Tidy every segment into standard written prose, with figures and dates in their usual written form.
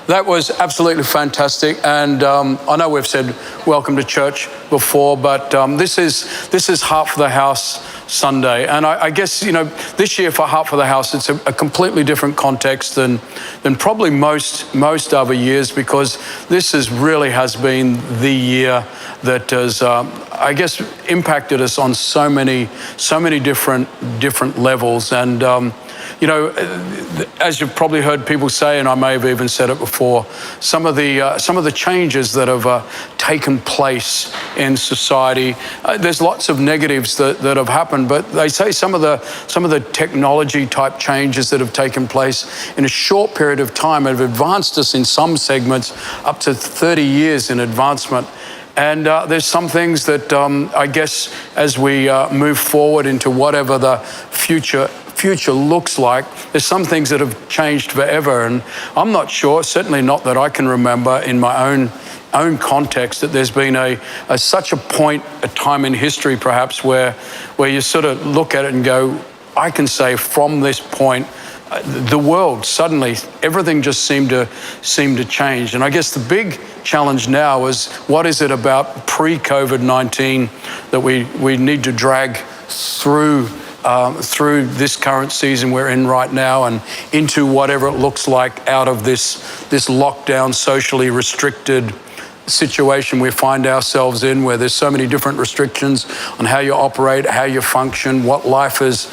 That was absolutely fantastic, and I know we've said welcome to church before, but this is Heart for the House Sunday, and I guess this year for Heart for the House it's a completely different context than probably most other years, because this really has been the year that has I guess impacted us on so many different levels, and as you've probably heard people say, and I may have even said it before, some of the changes that have taken place in society. There's lots of negatives that have happened, but they say some of the technology type changes that have taken place in a short period of time have advanced us in some segments up to 30 years in advancement. And there's some things that I guess as we move forward into whatever the future looks like, there's some things that have changed forever. And I'm not sure, certainly not that I can remember in my own context, that there's been such a time in history perhaps where you sort of look at it and go, I can say from this point, the world suddenly, everything just seemed to change. And I guess the big challenge now is, what is it about pre-COVID-19 that we need to drag through this current season we're in right now and into whatever it looks like out of this lockdown, socially restricted situation we find ourselves in, where there's so many different restrictions on how you operate, how you function, what life is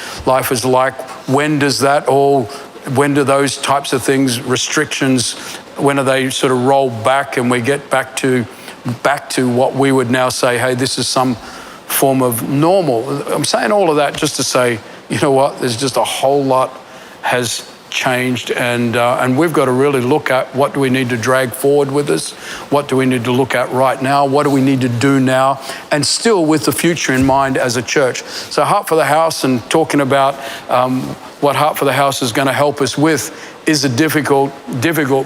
like. When do those types of things, restrictions, when are they sort of rolled back and we get back to what we would now say, hey, this is some form of normal? I'm saying all of that just to say, you know what, there's just a whole lot has changed, and we've got to really look at what do we need to drag forward with us, what do we need to look at right now, what do we need to do now, and still with the future in mind as a church. So Heart for the House, and talking about what Heart for the House is going to help us with, is a difficult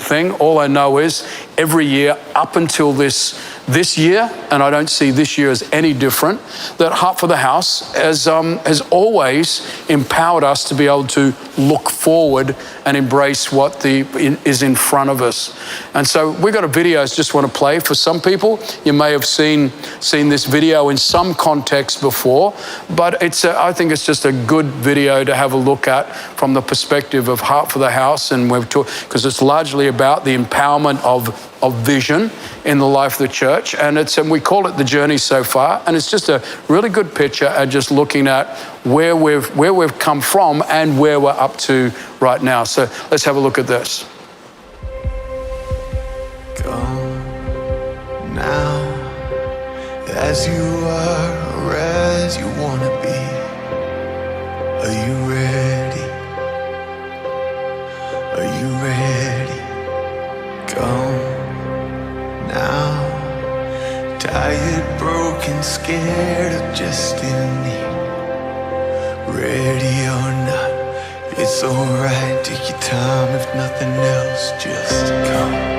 thing. All I know is every year up until this year, and I don't see this year as any different, that Heart for the House has always empowered us to be able to look forward and embrace what is in front of us. And so we've got a video I just want to play. For some people, you may have seen this video in some context before, but I think it's just a good video to have a look at from the perspective of Heart for the House, and because it's largely about the empowerment of vision in the life of the church, and we call it The Journey So Far, and it's just a really good picture at just looking at where we've come from and where we're up to right now. So let's have a look at this. Come now, as you are or as you want to be. Are you ready? Are you ready? Come now, tired, broken, scared, or just in need. Ready or not, it's alright, take your time, if nothing else, just come.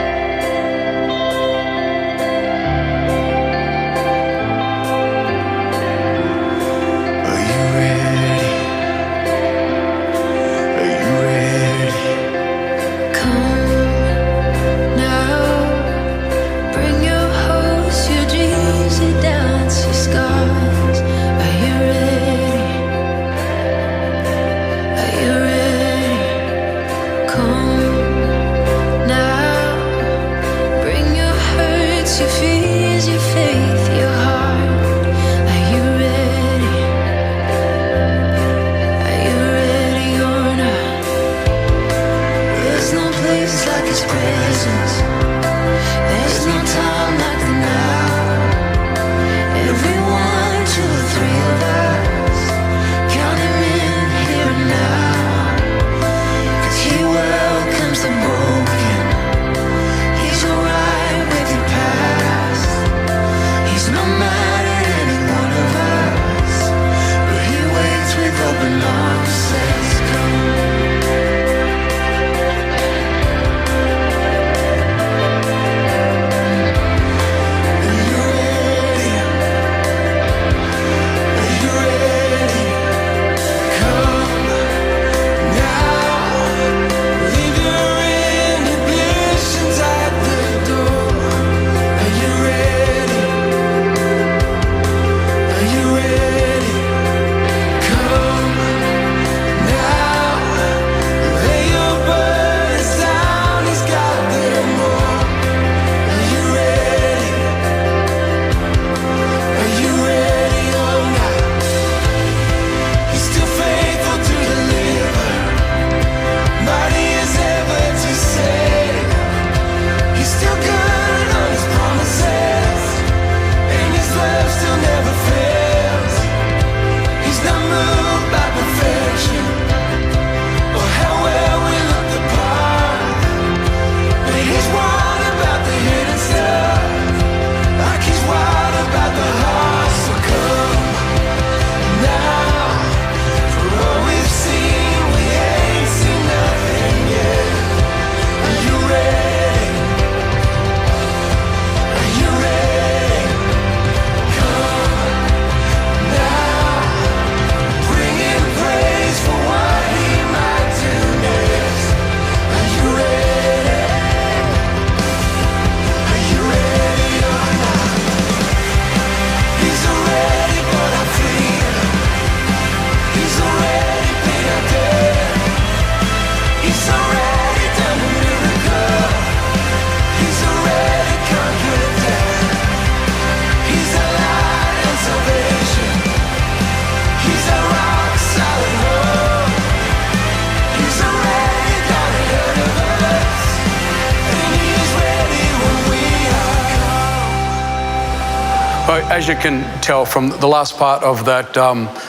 Well, as you can tell from the last part of that,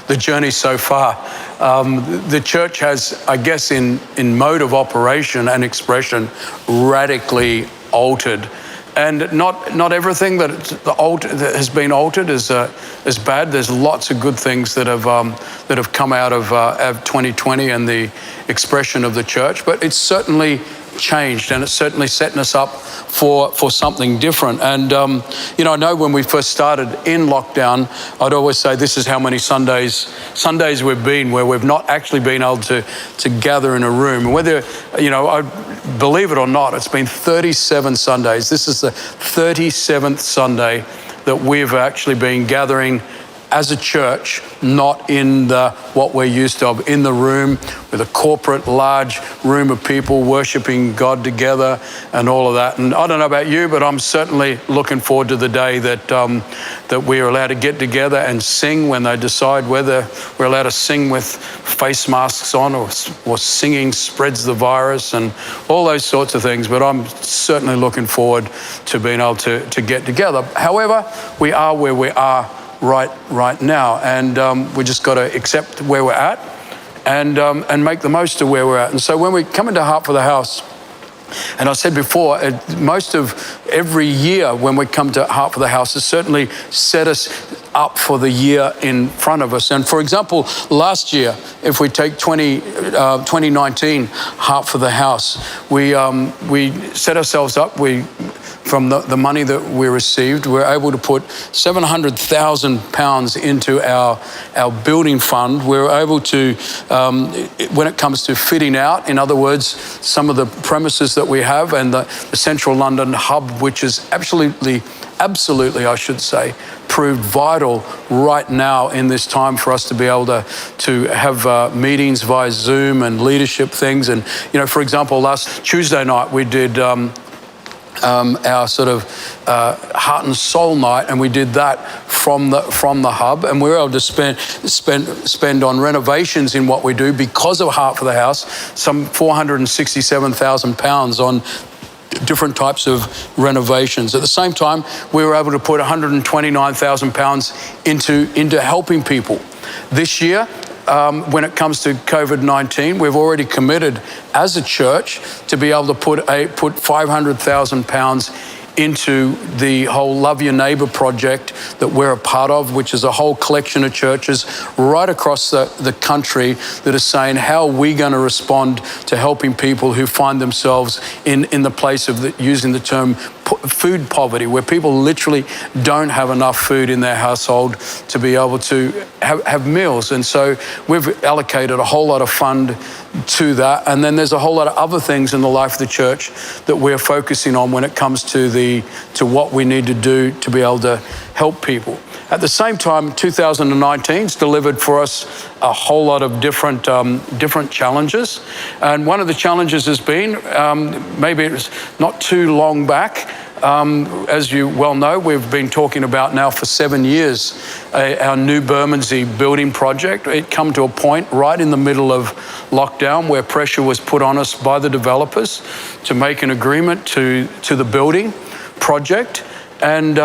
the journey so far, the church has, I guess, in mode of operation and expression, radically altered. And not everything that has been altered is bad. There's lots of good things that have come out of 2020 and the expression of the church. But it's certainly changed, and it's certainly setting us up for something different. And I know when we first started in lockdown, I'd always say this is how many Sundays we've been where we've not actually been able to gather in a room. And whether I believe it or not, it's been 37 Sundays. This is the 37th Sunday that we've actually been gathering as a church, not in what we're used to, in the room with a corporate, large room of people worshiping God together and all of that. And I don't know about you, but I'm certainly looking forward to the day that we're allowed to get together and sing when they decide whether we're allowed to sing with face masks on or singing spreads the virus and all those sorts of things. But I'm certainly looking forward to being able to get together. However, we are where we are right now, and we just got to accept where we're at and make the most of where we're at. And so when we come into Heart for the House, and I said before, most of every year when we come to Heart for the House has certainly set us up for the year in front of us. And for example, last year, if we take 2019 Heart for the House, we set ourselves up. From the money that we received, we're able to put £700,000 into our building fund. We're able to, when it comes to fitting out, in other words, some of the premises that we have and the Central London hub, which is absolutely, I should say, proved vital right now in this time for us to be able to have meetings via Zoom and leadership things. And, for example, last Tuesday night we did our sort of heart and soul night, and we did that from the hub, and we were able to spend on renovations in what we do because of Heart for the House, some £467,000 on different types of renovations. At the same time, we were able to put £129,000 into helping people. This year, when it comes to COVID-19, we've already committed as a church to be able to put £500,000 into the whole Love Your Neighbour project that we're a part of, which is a whole collection of churches right across the country that are saying, how are we going to respond to helping people who find themselves in the place of using the term food poverty, where people literally don't have enough food in their household to be able to have meals. And so we've allocated a whole lot of fund to that. And then there's a whole lot of other things in the life of the church that we're focusing on when it comes to what we need to do to be able to help people. At the same time, 2019's delivered for us a whole lot of different challenges. And one of the challenges has been, maybe it's not too long back, as you well know, we've been talking about now for 7 years, our new Bermondsey building project. It come to a point right in the middle of lockdown where pressure was put on us by the developers to make an agreement to the building project. And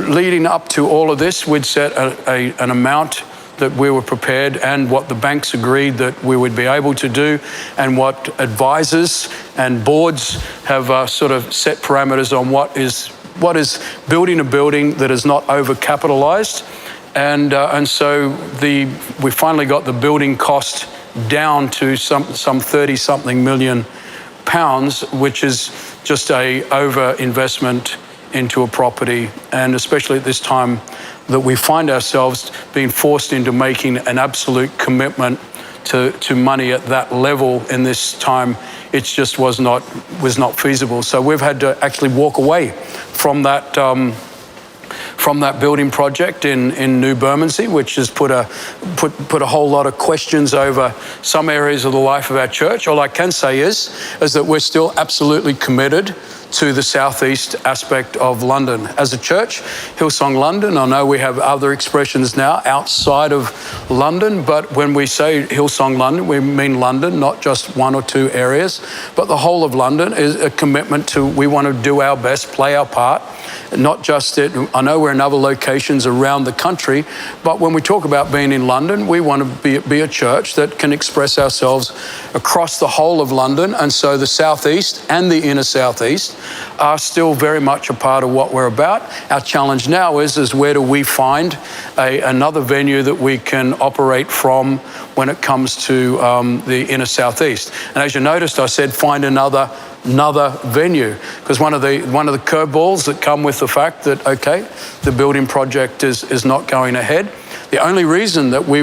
leading up to all of this, we'd set an amount that we were prepared, and what the banks agreed that we would be able to do, and what advisors and boards have sort of set parameters on what is building a building that is not overcapitalized. And so we finally got the building cost down to some 30-something million pounds, which is just a over-investment into a property, and especially at this time that we find ourselves being forced into making an absolute commitment to money at that level in this time, it just was not feasible. So we've had to actually walk away from that building project in New Bermondsey, which has put a whole lot of questions over some areas of the life of our church. All I can say is that we're still absolutely committed to the southeast aspect of London. As a church, Hillsong London, I know we have other expressions now outside of London, but when we say Hillsong London, we mean London, not just one or two areas, but the whole of London is a commitment to, we want to do our best, play our part, not just it. I know we're in other locations around the country, but when we talk about being in London, we want to be a church that can express ourselves across the whole of London. And so the southeast and the inner southeast are still very much a part of what we're about. Our challenge now is where do we find another venue that we can operate from when it comes to the inner southeast. And as you noticed, I said find another venue, because one of the curveballs that come with the fact that, okay, the building project is not going ahead. The only reason that we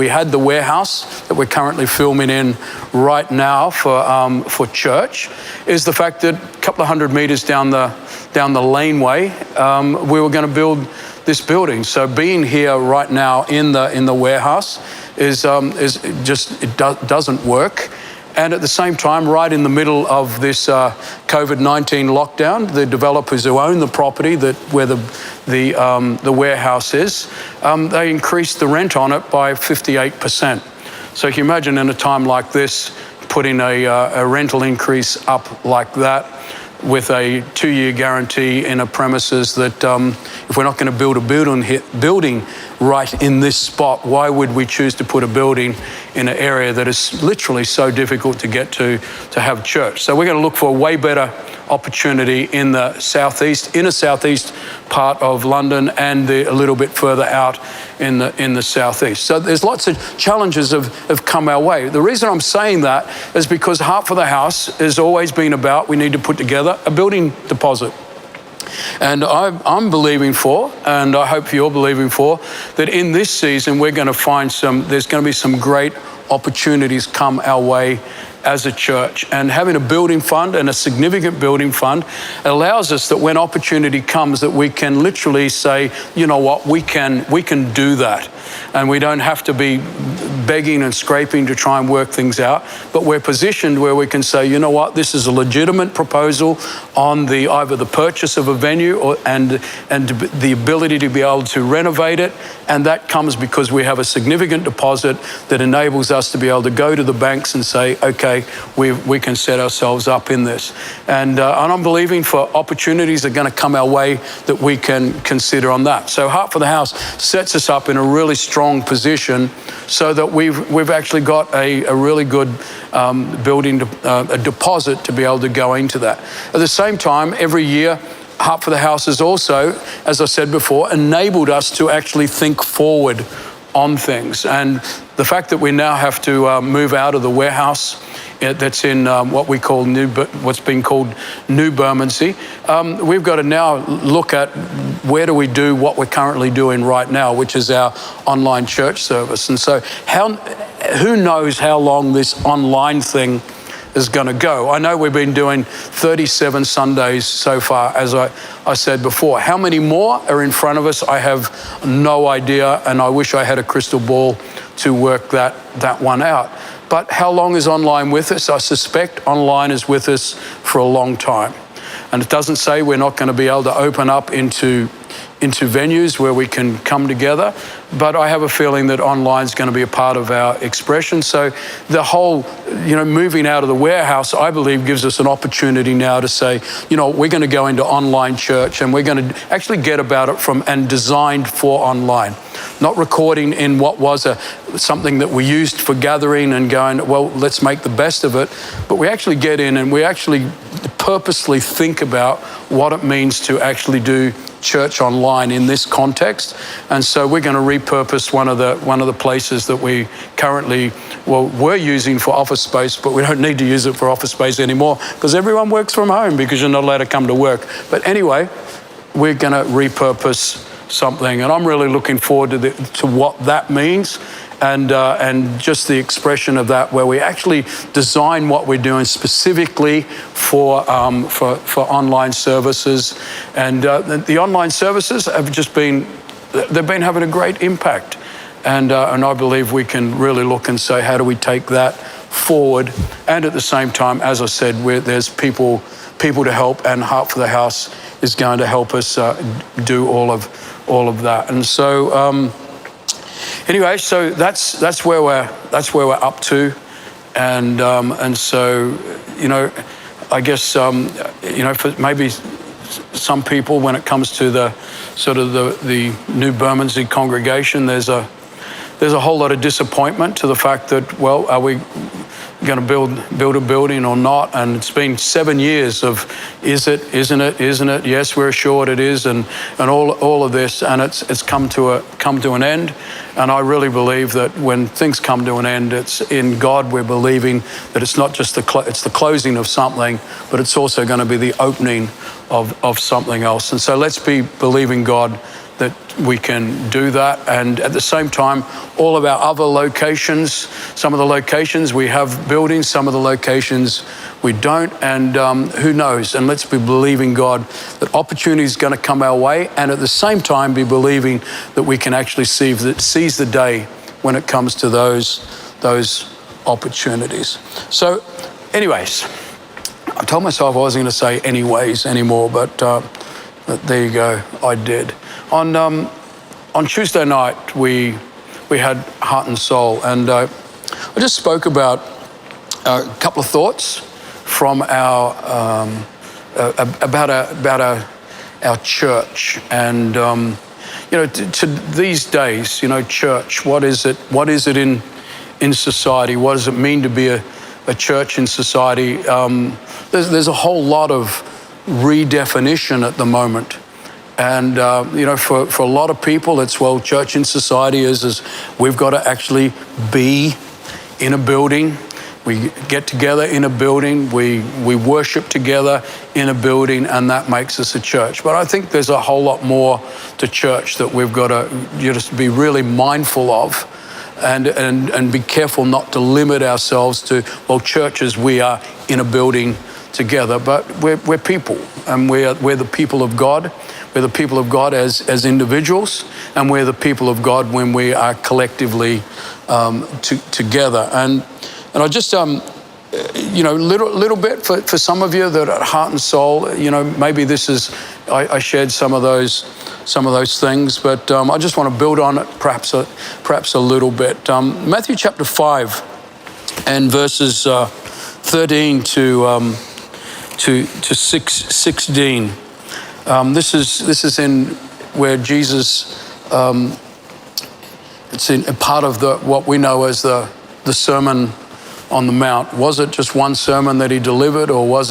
had the warehouse that we're currently filming in right now for church is the fact that a couple of 100 meters down the laneway, we were going to build this building. So being here right now in the warehouse doesn't work. And at the same time, right in the middle of this COVID-19 lockdown, the developers who own the property where the warehouse is, they increased the rent on it by 58%. So you can imagine in a time like this, putting a rental increase up like that with a 2-year guarantee in a premises that if we're not going to build a building right in this spot, why would we choose to put a building in an area that is literally so difficult to get to have church? So we're going to look for a way better opportunity in the inner southeast part of London and a little bit further out in the southeast. So there's lots of challenges have come our way. The reason I'm saying that is because Heart for the House has always been about we need to put together a building deposit. And I'm believing for, and I hope you're believing for, that in this season we're going to find there's going to be some great opportunities come our way as a church. And having a building fund and a significant building fund allows us that when opportunity comes that we can literally say, you know what, we can do that. And we don't have to be begging and scraping to try and work things out, but we're positioned where we can say, you know what, this is a legitimate proposal on either the purchase of a venue and the ability to be able to renovate it. And that comes because we have a significant deposit that enables us to be able to go to the banks and say, okay, we can set ourselves up in this. And I'm believing for opportunities that are going to come our way that we can consider on that. So Heart for the House sets us up in a really strong position so that we've actually got a really good building, a deposit to be able to go into that. At the same time, every year, Heart for the House has also, as I said before, enabled us to actually think forward on things. And the fact that we now have to move out of the warehouse that's in what's been called New Bermondsey, we've got to now look at where do we do what we're currently doing right now, which is our online church service. And so who knows how long this online thing is going to go. I know we've been doing 37 Sundays so far, as I said before. How many more are in front of us? I have no idea, and I wish I had a crystal ball to work that one out. But how long is online with us? I suspect online is with us for a long time. And it doesn't say we're not going to be able to open up into venues where we can come together, but I have a feeling that online is going to be a part of our expression. So the whole, moving out of the warehouse, I believe, gives us an opportunity now to say, we're going to go into online church and we're going to actually get about it and designed for online. Not recording in what was something that we used for gathering and going, well, let's make the best of it. But we actually get in and we actually purposely think about what it means to actually do church online in this context. And so we're going to repurpose one of the places that we currently were using for office space, but we don't need to use it for office space anymore because everyone works from home because you're not allowed to come to work. But anyway, we're going to repurpose something, and I'm really looking forward to what that means. And just the expression of that, where we actually design what we're doing specifically for online services, and the online services have they've been having a great impact, and I believe we can really look and say, how do we take that forward? And at the same time, as I said, there's people people to help, and Heart for the House is going to help us do all of that. And so anyway, so that's where we're up to, and so I guess for maybe some people, when it comes to the sort of the New Bermondsey congregation, there's a whole lot of disappointment to the fact that, well, are we going to build a building or not? And it's been 7 years of is it, isn't it? Yes, we're assured it is, and all of this, and it's come to an end. And I really believe that when things come to an end, it's in God we're believing that it's not just it's the closing of something, but it's also going to be the opening of something else. And so let's be believing God that we can do that. And at the same time, all of our other locations, some of the locations we have buildings, some of the locations we don't, and who knows? And let's be believing God that opportunity is going to come our way, and at the same time be believing that we can actually seize the day when it comes to those opportunities. So anyways, I told myself I wasn't going to say anyways anymore, but there you go, I did. On Tuesday night, we had Heart and Soul, and I just spoke about a couple of thoughts from our about our church, and to these days, church. What is it? What is it in society? What does it mean to be a church in society? There's a whole lot of redefinition at the moment. And, for a lot of people, it's, well, church in society is we've got to actually be in a building. We get together in a building. We worship together in a building, and that makes us a church. But I think there's a whole lot more to church that we've got to just be really mindful of, and be careful not to limit ourselves to, well, churches, we are in a building together, but we're people, and we're the people of God. We're the people of God as individuals, and we're the people of God when we are collectively together. And I just little bit for some of you that are Heart and Soul, maybe this is I shared some of those things, but I just want to build on it perhaps a little bit. Matthew chapter 5 and verses 13 to 16. This is in where Jesus, it's in a part of what we know as the Sermon on the Mount. Was it just one sermon that he delivered, or is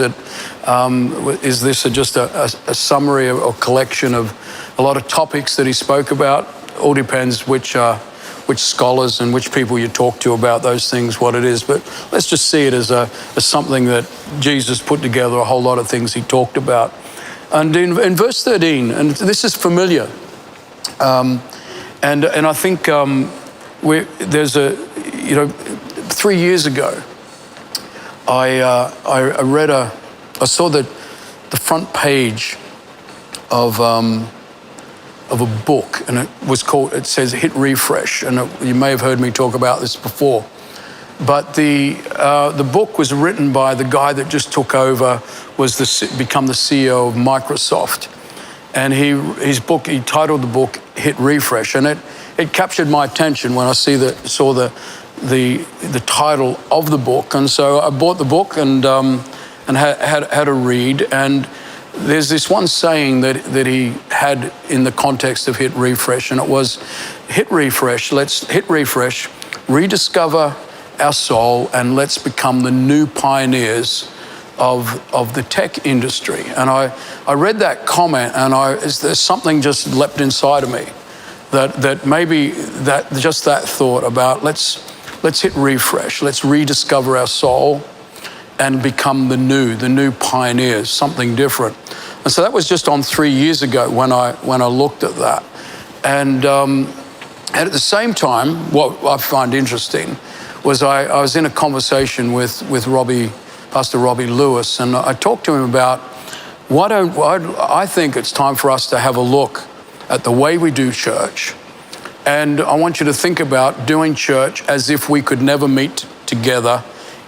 this just a summary or collection of a lot of topics that he spoke about? All depends which scholars and which people you talk to about those things, what it is. But let's just see it as something that Jesus put together, a whole lot of things he talked about. And in verse 13, and this is familiar, and I think there's 3 years ago, I saw the front page of a book, and it says Hit Refresh, and you may have heard me talk about this before. But the book was written by the guy that just took over, become the CEO of Microsoft, and he titled the book Hit Refresh, and it captured my attention when I saw the title of the book, and so I bought the book and had a read. And there's this one saying that he had in the context of Hit Refresh, and it was, hit refresh, let's hit refresh, rediscover our soul, and let's become the new pioneers of the tech industry. And I read that comment, and there's something just leapt inside of me that maybe that thought about let's hit refresh, let's rediscover our soul and become the new pioneers, something different. And so that was just on 3 years ago when I looked at that. And at the same time, what I find interesting was I was in a conversation with Pastor Robbie Lewis, and I talked to him about I think it's time for us to have a look at the way we do church. And I want you to think about doing church as if we could never meet together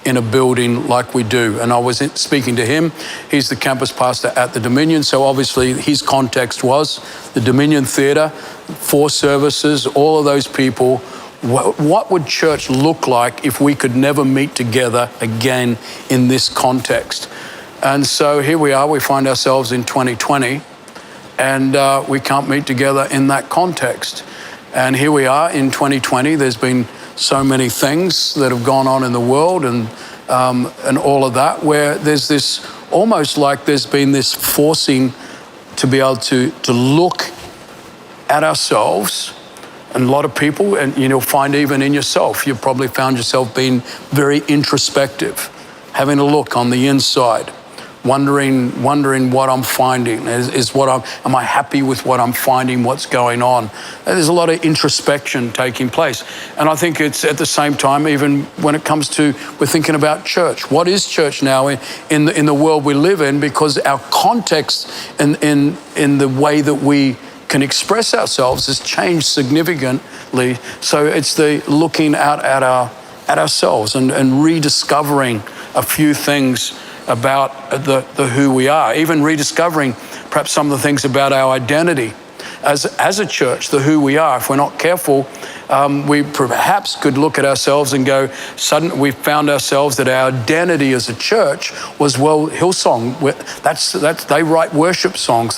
in a building like we do. And I was speaking to him. He's the campus pastor at the Dominion. So obviously his context was the Dominion Theatre, 4 services, all of those people. What would church look like if we could never meet together again in this context? And so here we are, we find ourselves in 2020, and we can't meet together in that context. And here we are in 2020, there's been so many things that have gone on in the world and all of that, where there's this, almost like there's been this forcing to be able to look at ourselves. And a lot of people, and you'll find even in yourself, you've probably found yourself being very introspective, having a look on the inside, wondering what I'm finding. Am I happy with what I'm finding, what's going on? There's a lot of introspection taking place. And I think it's at the same time, even when it comes to, we're thinking about church. What is church now in the world we live in? Because our context in the way that we can express ourselves has changed significantly. So it's the looking out at ourselves and rediscovering a few things about the who we are, even rediscovering perhaps some of the things about our identity as a church, the who we are. If we're not careful, we perhaps could look at ourselves and go, suddenly we found ourselves that our identity as a church was, well, Hillsong, they write worship songs.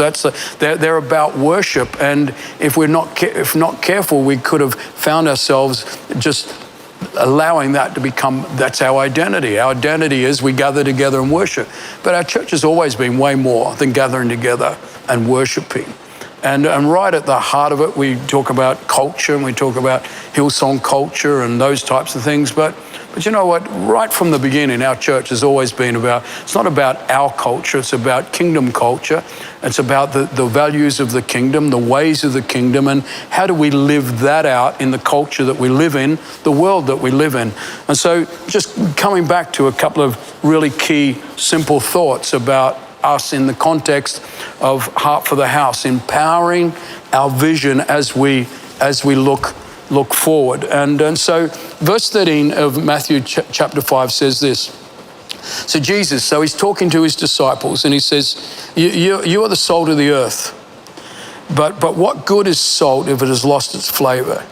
They're about worship. And if not careful, we could have found ourselves just allowing that to become, that's our identity. Our identity is we gather together and worship. But our church has always been way more than gathering together and worshiping. And right at the heart of it, we talk about culture and we talk about Hillsong culture and those types of things. But you know what? Right from the beginning, our church has always been about, it's not about our culture, it's about kingdom culture. It's about the values of the kingdom, the ways of the kingdom, and how do we live that out in the culture that we live in, the world that we live in. And so just coming back to a couple of really key, simple thoughts about us in the context of Heart for the House, empowering our vision as we look forward. And so verse 13 of Matthew chapter 5 says this. So Jesus, so he's talking to his disciples and he says, you are the salt of the earth, but what good is salt if it has lost its flavor?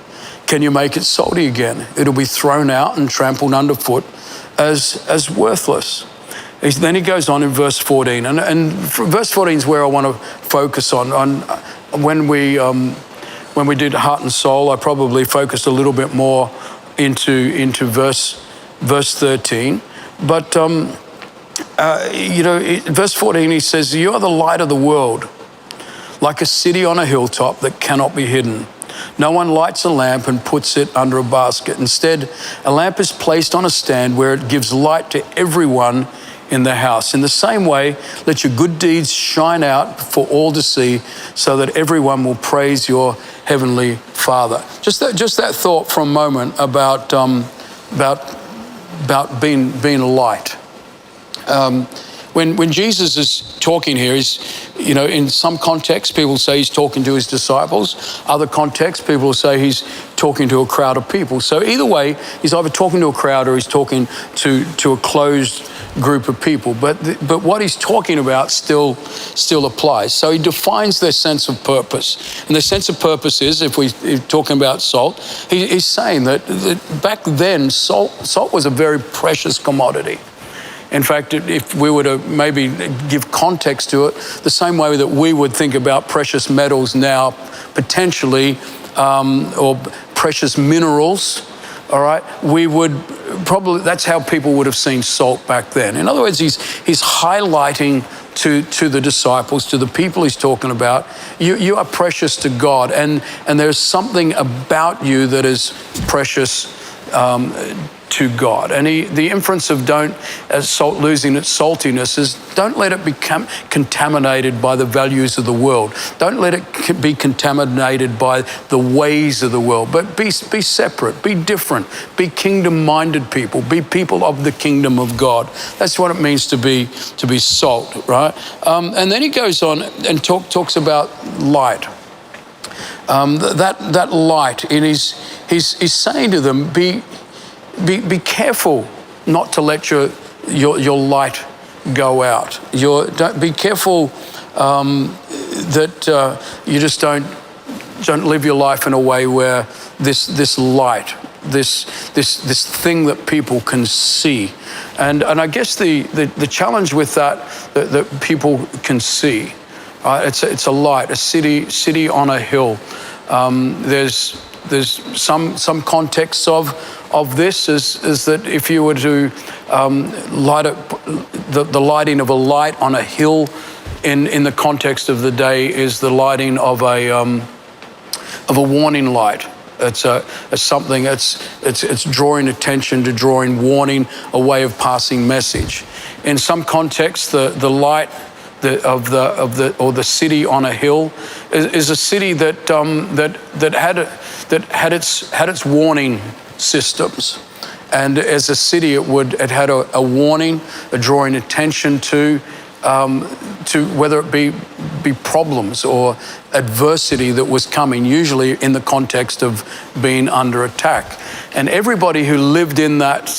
Can you make it salty again? It'll be thrown out and trampled underfoot as worthless. Then he goes on in verse 14, and verse 14 is where I want to focus on when we did Heart and Soul. I probably focused a little bit more into verse 13, but verse 14 he says, "You are the light of the world, like a city on a hilltop that cannot be hidden. No one lights a lamp and puts it under a basket. Instead, a lamp is placed on a stand where it gives light to everyone in the house. In the same way, let your good deeds shine out for all to see, so that everyone will praise your heavenly Father." Just that thought for a moment about being light. When Jesus is talking here, in some contexts, people say he's talking to his disciples. Other contexts, people will say he's talking to a crowd of people. So either way, he's either talking to a crowd or he's talking to a closed group of people. But what he's talking about still applies. So he defines their sense of purpose. And their sense of purpose is, if we're talking about salt, he's saying that back then, salt was a very precious commodity. In fact, if we were to maybe give context to it, the same way that we would think about precious metals now, potentially, or precious minerals, all right, we would probably, that's how people would have seen salt back then. In other words, he's highlighting to the disciples, to the people he's talking about, you are precious to God, and there's something about you that is precious to God. And the inference of as salt losing its saltiness is, don't let it become contaminated by the values of the world. Don't let it be contaminated by the ways of the world, but be separate, be different, be kingdom-minded people, be people of the kingdom of God. That's what it means to be salt, right? And then he goes on and talks about light. That light, he's saying to them, be careful not to let your light go out. Don't be careful that you just don't live your life in a way where this light, this thing that people can see, and I guess the challenge with that people can see, it's a light, a city on a hill. There's some context of this is that if you were to light up the lighting of a light on a hill in the context of the day is the lighting of a warning light. It's something it's drawing attention to, drawing warning, a way of passing message. In some contexts, the light of the city on a hill is a city that had its warning systems, and as a city it had a warning, a drawing attention to whether it be problems or adversity that was coming, usually in the context of being under attack. And everybody who lived in that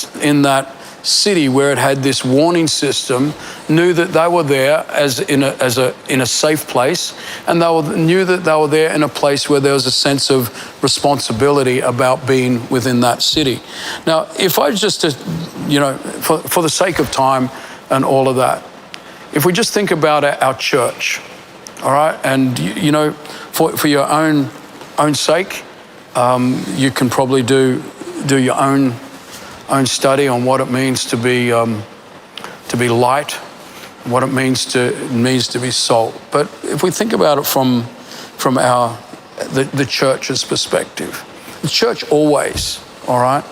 city where it had this warning system knew that they were there in a safe place, and knew that they were there in a place where there was a sense of responsibility about being within that city. Now, if I just, for the sake of time and all of that, if we just think about our church, all right, and for your own sake, you can probably do your own study on what it means to be light, what it means to be salt. But if we think about it from the church's perspective, the church always, all right,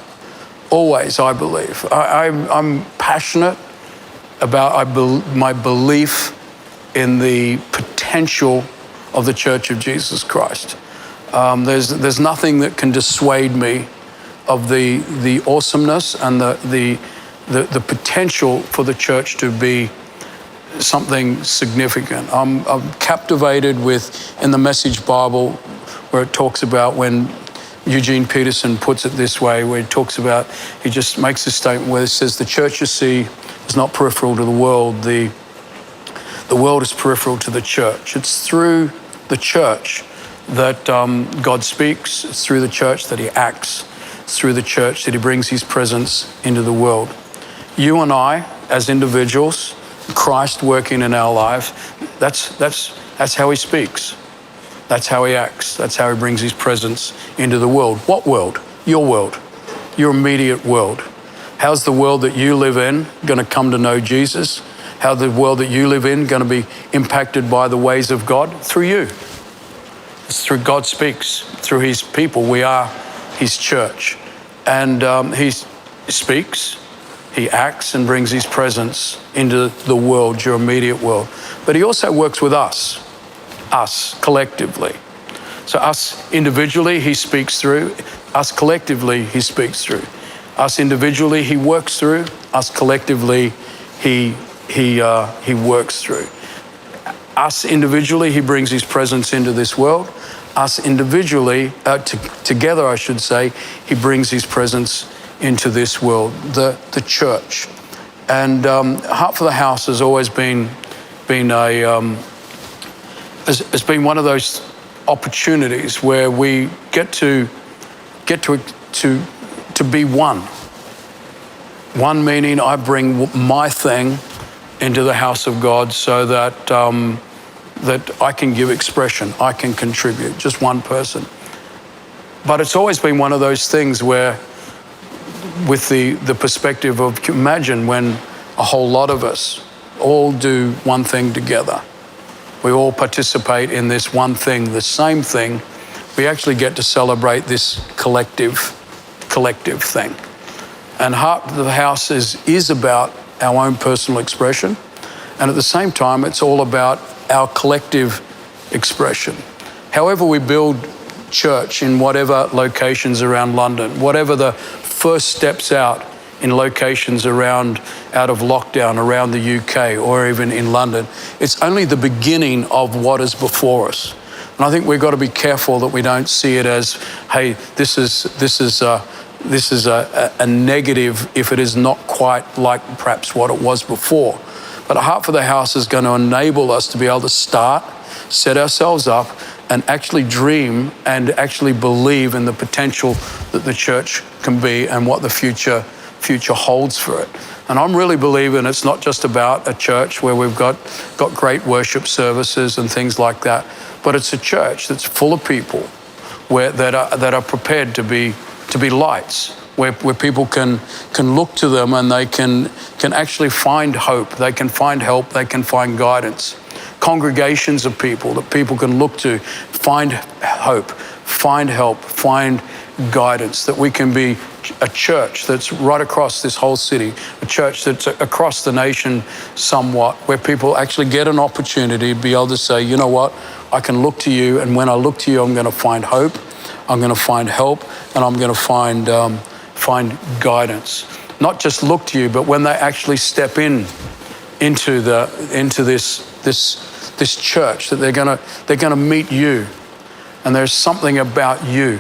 always, I believe, I'm passionate about my belief in the potential of the Church of Jesus Christ. There's nothing that can dissuade me of the awesomeness and the potential for the church to be something significant. I'm captivated in the Message Bible, where it talks about, when Eugene Peterson puts it this way, where he just makes a statement where it says, the church, you see, is not peripheral to the world. The world is peripheral to the church. It's through the church that God speaks. It's through the church that he acts. It's through the church that he brings his presence into the world. You and I, as individuals, Christ working in our life, that's how he speaks. That's how he acts. That's how he brings his presence into the world. What world? Your world. Your immediate world. How's the world that you live in going to come to know Jesus? How's the world that you live in going to be impacted by the ways of God? Through you. It's through God speaks, through his people. We are his church. And he speaks, he acts and brings his presence into the world, your immediate world. But he also works with us collectively. So us individually, he speaks through. Us collectively, he speaks through. Us individually, he works through. Us collectively, he works through. Us individually, he brings his presence into this world. Us individually, together I should say, he brings his presence into this world, the church. And Heart for the House has always been one of those opportunities where we get to be one. One meaning I bring my thing into the house of God so that I can give expression, I can contribute, just one person. But it's always been one of those things where, with the perspective of, imagine when a whole lot of us all do one thing together. We all participate in this one thing, the same thing. We actually get to celebrate this collective thing. And Heart of the House is about our own personal expression. And at the same time, it's all about our collective expression. However we build church in whatever locations around London, whatever the first steps out in locations out of lockdown around the UK or even in London, it's only the beginning of what is before us. And I think we've got to be careful that we don't see it as, hey, this is this is a negative if it is not quite like perhaps what it was before. But a Heart for the House is going to enable us to be able to start, set ourselves up, and actually dream and actually believe in the potential that the church can be and what the future holds for it. And I'm really believing it's not just about a church where we've got great worship services and things like that, but it's a church that's full of people that are prepared to be lights, where people can look to them and they can actually find hope, they can find help, they can find guidance. Congregations of people that people can look to, find hope, find help, find guidance, that we can be a church that's right across this whole city, a church that's across the nation somewhat, where people actually get an opportunity to be able to say, you know what, I can look to you, and when I look to you, I'm going to find hope, I'm going to find help, and I'm going to find guidance. Not just look to you, but when they actually step into this church, that they're going to meet you, and there's something about you.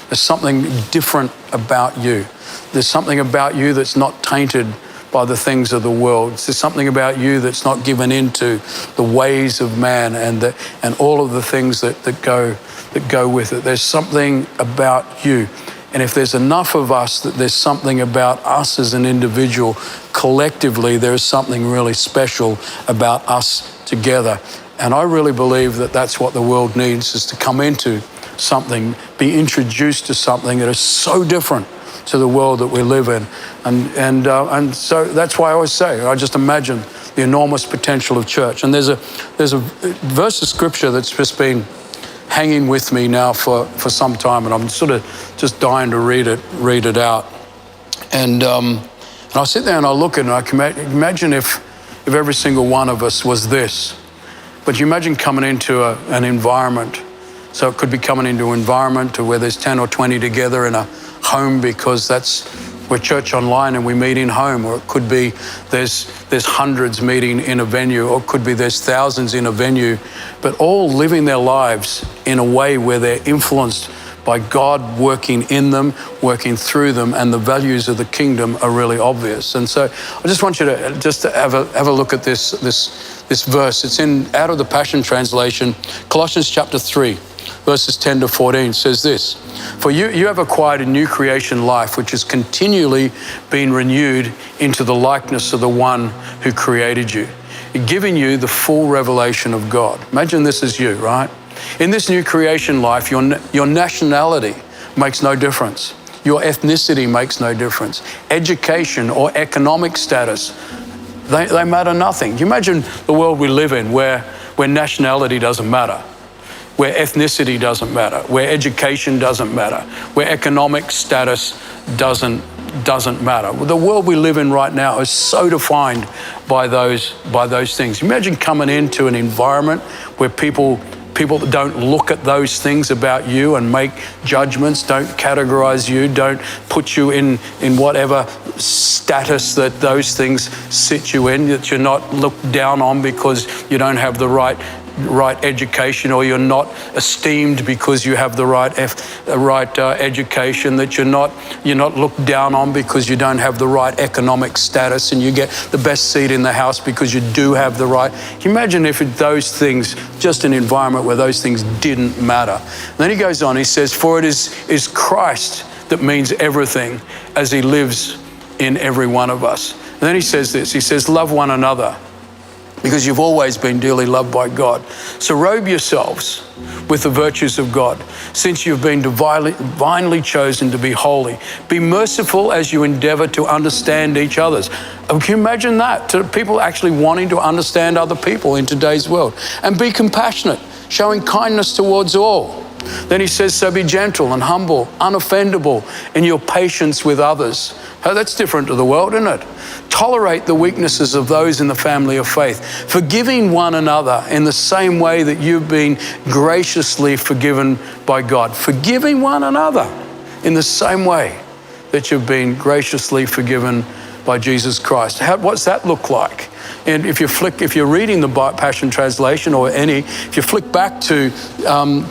There's something different about you. There's something about you that's not tainted by the things of the world. There's something about you that's not given into the ways of man and all of the things that go with it. There's something about you. And if there's enough of us, that there's something about us as an individual, collectively, there's something really special about us together. And I really believe that that's what the world needs, is to come into something, be introduced to something that is so different to the world that we live in. And so that's why I always say, I just imagine the enormous potential of church. And there's a verse of scripture that's just been hanging with me now for some time, and I'm sort of just dying to read it out. And I sit there and I look at it, and I can imagine if every single one of us was this. But you imagine coming into an environment. So it could be coming into an environment to where there's 10 or 20 together in a home, because we're church online and we meet in home. Or it could be there's hundreds meeting in a venue, or it could be there's thousands in a venue, but all living their lives in a way where they're influenced by God working in them, working through them, and the values of the kingdom are really obvious. And so I just want you to just have a look at this verse. It's out of the Passion Translation, Colossians chapter 3. Verses 10 to 14 says this: "For you have acquired a new creation life, which is continually being renewed into the likeness of the one who created you, giving you the full revelation of God." Imagine this is you, right? In this new creation life, your nationality makes no difference. Your ethnicity makes no difference. Education or economic status, they matter nothing. You imagine the world we live in where nationality doesn't matter, where ethnicity doesn't matter, where education doesn't matter, where economic status doesn't matter. The world we live in right now is so defined by those things. Imagine coming into an environment where people don't look at those things about you and make judgments, don't categorize you, don't put you in whatever status that those things sit you in, that you're not looked down on because you don't have the right education, or you're not esteemed because you have the right education, that you're not looked down on because you don't have the right economic status, and you get the best seat in the house because you do have the right. Can you imagine if those things, just an environment where those things didn't matter? And then he goes on, he says, "For it is Christ that means everything as he lives in every one of us." And then he says this, he says, "Love one another, because you've always been dearly loved by God. So robe yourselves with the virtues of God, since you've been divinely chosen to be holy. Be merciful as you endeavor to understand each other's." Can you imagine that? To people actually wanting to understand other people in today's world. "And be compassionate, showing kindness towards all." Then he says, "So be gentle and humble, unoffendable in your patience with others." Oh, that's different to the world, isn't it? "Tolerate the weaknesses of those in the family of faith, forgiving one another in the same way that you've been graciously forgiven by God." Forgiving one another in the same way that you've been graciously forgiven by Jesus Christ. What's that look like? And if you're reading the Passion Translation or if you flick back to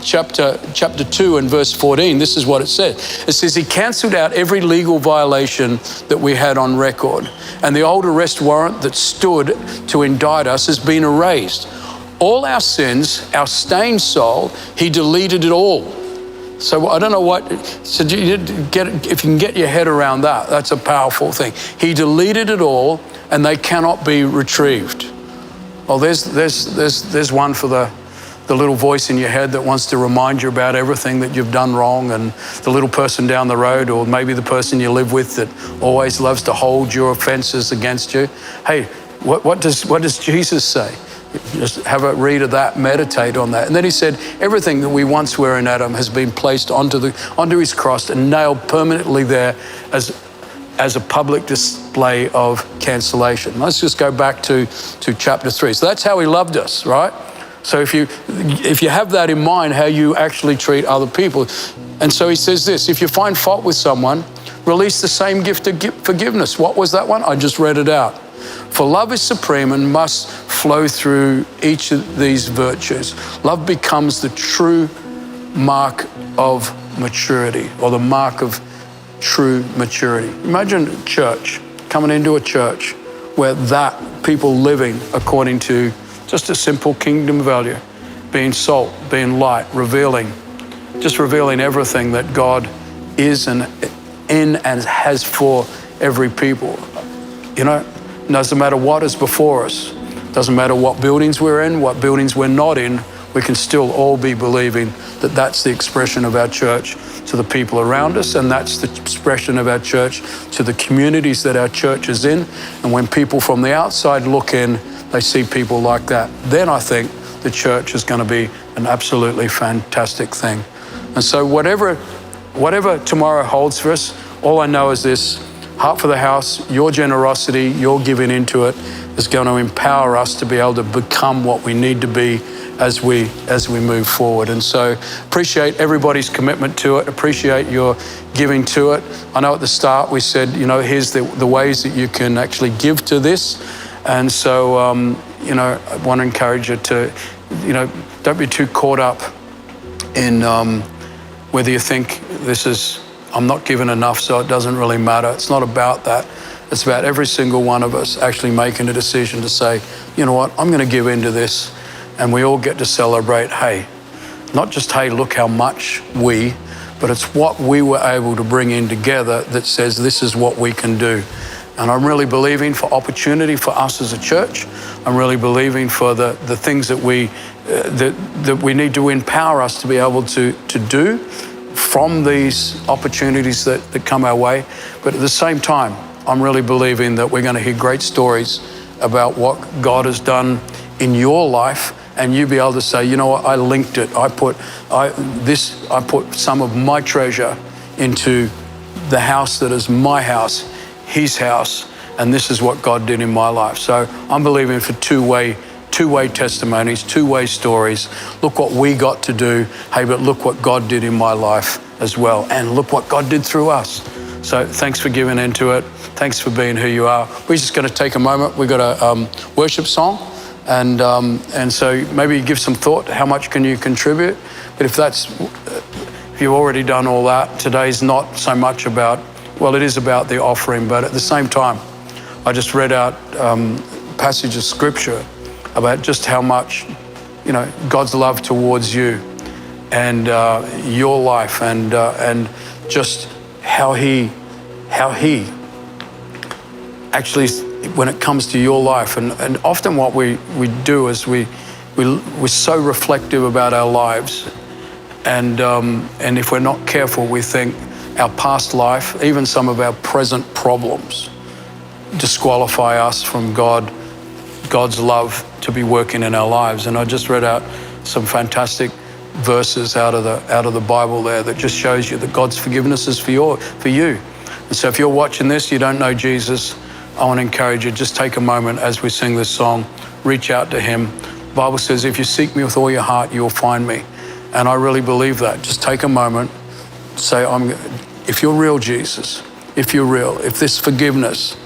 chapter 2 and verse 14, this is what it says. It says, he canceled out every legal violation that we had on record, and the old arrest warrant that stood to indict us has been erased. All our sins, our stained soul, he deleted it all. So I don't know if you can get your head around that, that's a powerful thing. He deleted it all, and they cannot be retrieved. Well, there's one for the little voice in your head that wants to remind you about everything that you've done wrong, and the little person down the road, or maybe the person you live with that always loves to hold your offenses against you. Hey, what does Jesus say? Just have a read of that, meditate on that. And then he said, everything that we once were in Adam has been placed onto his cross and nailed permanently there as a public display of cancellation. Let's just go back to chapter 3. So that's how he loved us, right? So if you have that in mind, how you actually treat other people. And so he says this, if you find fault with someone, release the same gift of forgiveness. What was that one? I just read it out. For love is supreme and must flow through each of these virtues. Love becomes the true mark of maturity, or the mark of true maturity. Imagine church, coming into a church where people living according to just a simple kingdom value, being salt, being light, revealing everything that God is and in and has for every people. You know, doesn't matter what is before us, doesn't matter what buildings we're in, what buildings we're not in, we can still all be believing that that's the expression of our church to the people around us, and that's the expression of our church to the communities that our church is in. And when people from the outside look in, they see people like that. Then I think the church is going to be an absolutely fantastic thing. And so whatever tomorrow holds for us, all I know is this: Heart for the House, your generosity, your giving into it is going to empower us to be able to become what we need to be as we move forward. And so appreciate everybody's commitment to it, appreciate your giving to it. I know at the start we said, here's the ways that you can actually give to this. And so, I want to encourage you to, don't be too caught up in whether you think I'm not giving enough, so it doesn't really matter. It's not about that. It's about every single one of us actually making a decision to say, you know what, I'm going to give into this. And we all get to celebrate, hey, not just, hey, look how much but it's what we were able to bring in together that says this is what we can do. And I'm really believing for opportunity for us as a church. I'm really believing for the things that we need to empower us to be able to do from these opportunities that come our way. But at the same time, I'm really believing that we're going to hear great stories about what God has done in your life, and you be able to say, you know what, I linked it. I put some of my treasure into the house that is my house, his house, and this is what God did in my life. So I'm believing for two-way testimonies, two-way stories. Look what we got to do. Hey, but look what God did in my life as well. And look what God did through us. So thanks for giving into it. Thanks for being who you are. We're just going to take a moment. We've got a worship song. And so maybe give some thought, how much can you contribute? But if you've already done all that, today's not so much about, well, it is about the offering, but at the same time, I just read out passage of scripture about just how much, God's love towards you and your life and just how he actually, when it comes to your life, and often what we do is we're so reflective about our lives, and if we're not careful, we think our past life, even some of our present problems, disqualify us from God's love to be working in our lives. And I just read out some fantastic verses out of the Bible there that just shows you that God's forgiveness is for you. And so if you're watching this, you don't know Jesus, I want to encourage you, just take a moment as we sing this song, reach out to him. The Bible says, if you seek me with all your heart, you'll find me. And I really believe that. Just take a moment, say, if you're real, Jesus, if you're real, if this forgiveness,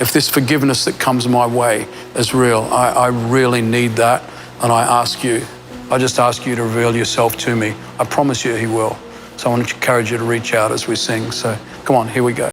if this forgiveness that comes my way is real, I really need that. And I just ask you to reveal yourself to me. I promise you he will. So I want to encourage you to reach out as we sing. So come on, here we go.